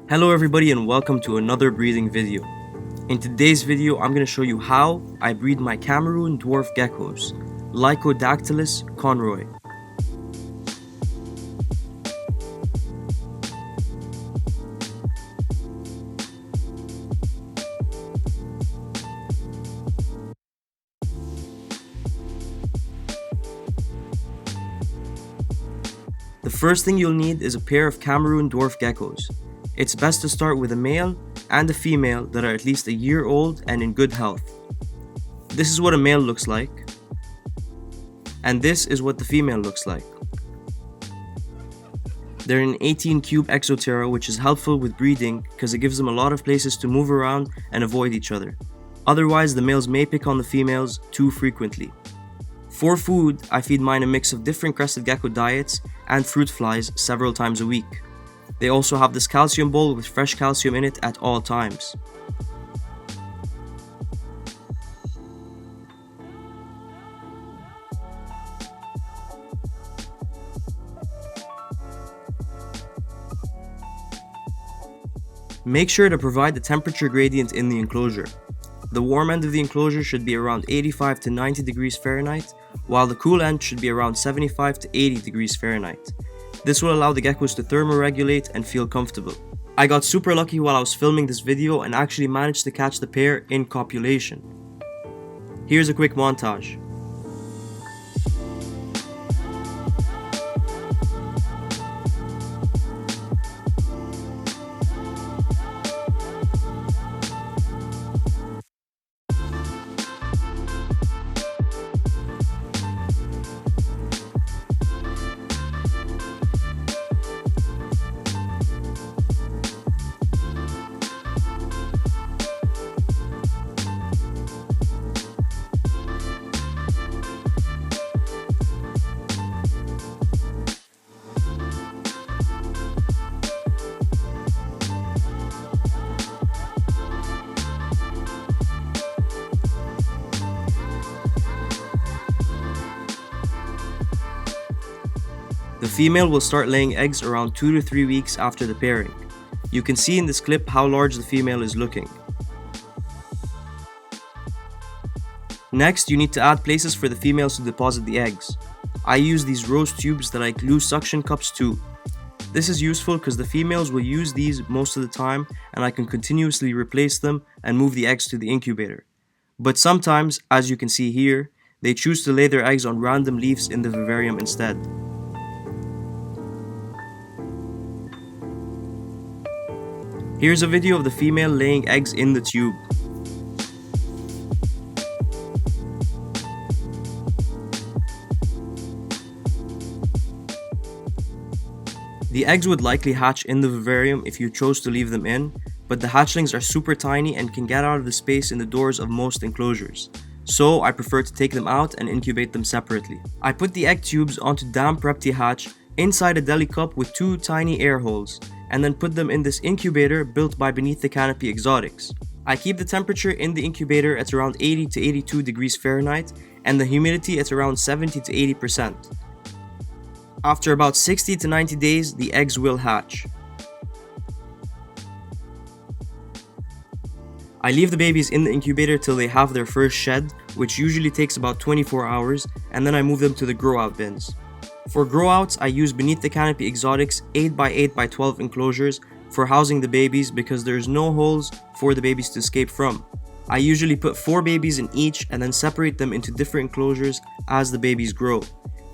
Hello everybody and welcome to another breeding video. In today's video, I'm going to show you how I breed my Cameroon Dwarf Geckos, Lygodactylus conraui. The first thing you'll need is a pair of Cameroon Dwarf Geckos. It's best to start with a male and a female that are at least a year old and in good health. This is what a male looks like, and this is what the female looks like. They're an 18 cube exoterra, which is helpful with breeding because it gives them a lot of places to move around and avoid each other. Otherwise, the males may pick on the females too frequently. For food, I feed mine a mix of different crested gecko diets and fruit flies several times a week. They also have this calcium bowl with fresh calcium in it at all times. Make sure to provide the temperature gradient in the enclosure. The warm end of the enclosure should be around 85 to 90 degrees Fahrenheit, while the cool end should be around 75 to 80 degrees Fahrenheit. This will allow the geckos to thermoregulate and feel comfortable. I got super lucky while I was filming this video and actually managed to catch the pair in copulation. Here's a quick montage. The female will start laying eggs around 2 to 3 weeks after the pairing. You can see in this clip how large the female is looking. Next, you need to add places for the females to deposit the eggs. I use these rose tubes that I glue suction cups to. This is useful because the females will use these most of the time and I can continuously replace them and move the eggs to the incubator. But sometimes, as you can see here, they choose to lay their eggs on random leaves in the vivarium instead. Here's a video of the female laying eggs in the tube. The eggs would likely hatch in the vivarium if you chose to leave them in, but the hatchlings are super tiny and can get out of the space in the doors of most enclosures. So I prefer to take them out and incubate them separately. I put the egg tubes onto damp ReptiHatch inside a deli cup with 2 tiny air holes, and then put them in this incubator built by Beneath the Canopy Exotics. I keep the temperature in the incubator at around 80 to 82 degrees Fahrenheit and the humidity at around 70 to 80%. After about 60 to 90 days, the eggs will hatch. I leave the babies in the incubator till they have their first shed, which usually takes about 24 hours, and then I move them to the growout bins. For growouts, I use Beneath the Canopy Exotics 8x8x12 enclosures for housing the babies because there's no holes for the babies to escape from. I usually put 4 babies in each and then separate them into different enclosures as the babies grow.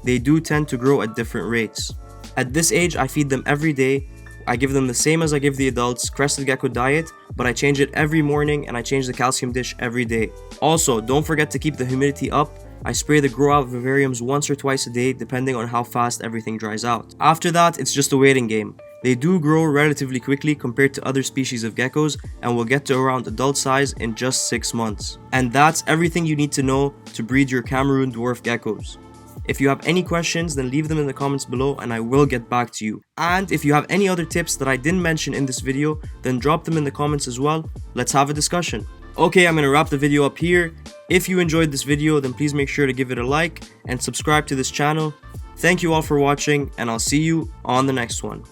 They do tend to grow at different rates. At this age, I feed them every day. I give them the same as I give the adults, crested gecko diet, but I change it every morning and I change the calcium dish every day. Also, don't forget to keep the humidity up. I spray the growout vivariums once or twice a day depending on how fast everything dries out. After that, it's just a waiting game. They do grow relatively quickly compared to other species of geckos and will get to around adult size in just 6 months. And that's everything you need to know to breed your Cameroon Dwarf Geckos. If you have any questions, then leave them in the comments below and I will get back to you. And if you have any other tips that I didn't mention in this video, then drop them in the comments as well. Let's have a discussion. Okay, I'm gonna wrap the video up here. If you enjoyed this video, then please make sure to give it a like and subscribe to this channel. Thank you all for watching, and I'll see you on the next one.